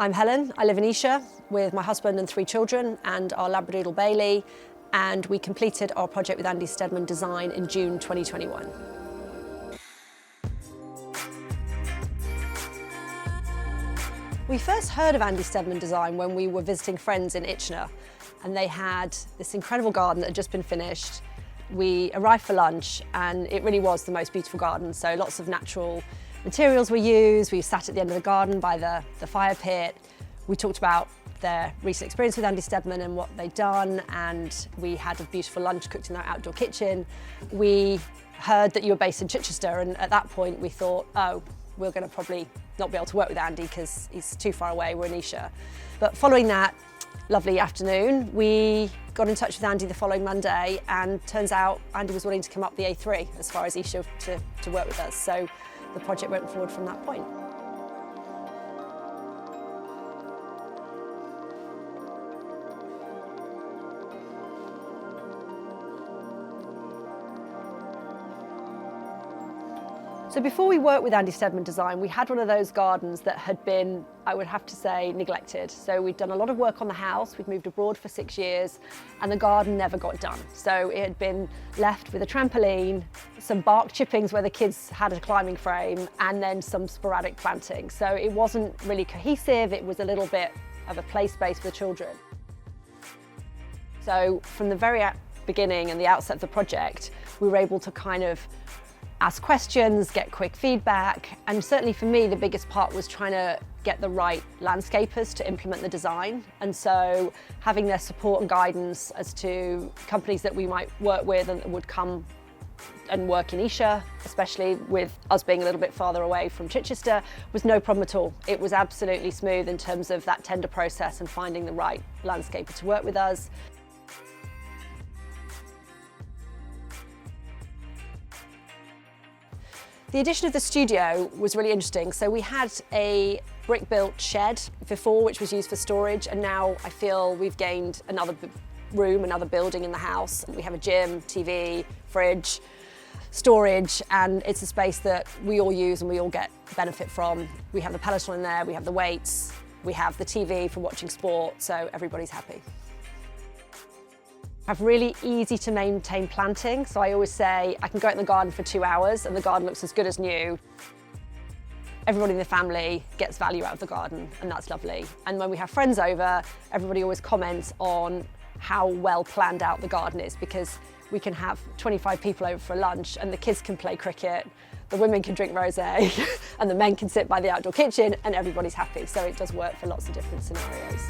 I'm Helen. I live in Esher with my husband and 3 children and our Labradoodle Bailey, and we completed our project with Andy Stedman Design in June 2021. We first heard of Andy Stedman Design when we were visiting friends in Esher, and they had this incredible garden that had just been finished. We arrived for lunch and it really was the most beautiful garden, so lots of natural materials were used. We sat at the end of the garden by the fire pit. We talked about their recent experience with Andy Stedman and what they'd done, and we had a beautiful lunch cooked in their outdoor kitchen. We heard that you were based in Chichester, and at that point we thought, oh, we're going to probably not be able to work with Andy because he's too far away, we're in Esher. But following that lovely afternoon, we got in touch with Andy the following Monday, and turns out Andy was willing to come up the A3 as far as Esher to work with us. So the project went forward from that point. So before we worked with Andy Stedman Design, we had one of those gardens that had been, I would have to say, neglected. So we'd done a lot of work on the house, we'd moved abroad for 6 years, and the garden never got done. So it had been left with a trampoline, some bark chippings where the kids had a climbing frame, and then some sporadic planting. So it wasn't really cohesive, it was a little bit of a play space for the children. So from the very beginning and the outset of the project, we were able to kind of ask questions, get quick feedback, and certainly for me the biggest part was trying to get the right landscapers to implement the design. And so having their support and guidance as to companies that we might work with and that would come and work in Esher, especially with us being a little bit farther away from Chichester, was no problem at all. It was absolutely smooth in terms of that tender process and finding the right landscaper to work with us. The addition of the studio was really interesting. So we had a brick-built shed before, which was used for storage, and now I feel we've gained another room, another building in the house. We have a gym, TV, fridge, storage, and it's a space that we all use and we all get benefit from. We have the Peloton in there, we have the weights, we have the TV for watching sport, so everybody's happy. I have really easy to maintain planting, so I always say I can go out in the garden for 2 hours and the garden looks as good as new. Everybody in the family gets value out of the garden, and that's lovely. And when we have friends over, everybody always comments on how well planned out the garden is, because we can have 25 people over for lunch and the kids can play cricket, the women can drink rosé and the men can sit by the outdoor kitchen and everybody's happy. So it does work for lots of different scenarios.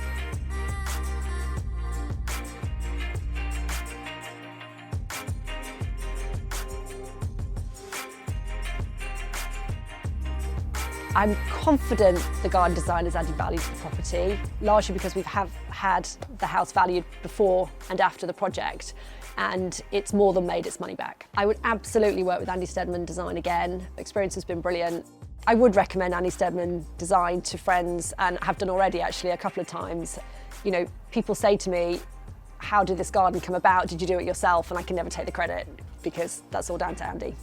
I'm confident the garden design has added value to the property, largely because we have had the house valued before and after the project, and it's more than made its money back. I would absolutely work with Andy Stedman Design again. The experience has been brilliant. I would recommend Andy Stedman Design to friends, and have done already actually a couple of times. You know, people say to me, how did this garden come about? Did you do it yourself? And I can never take the credit because that's all down to Andy.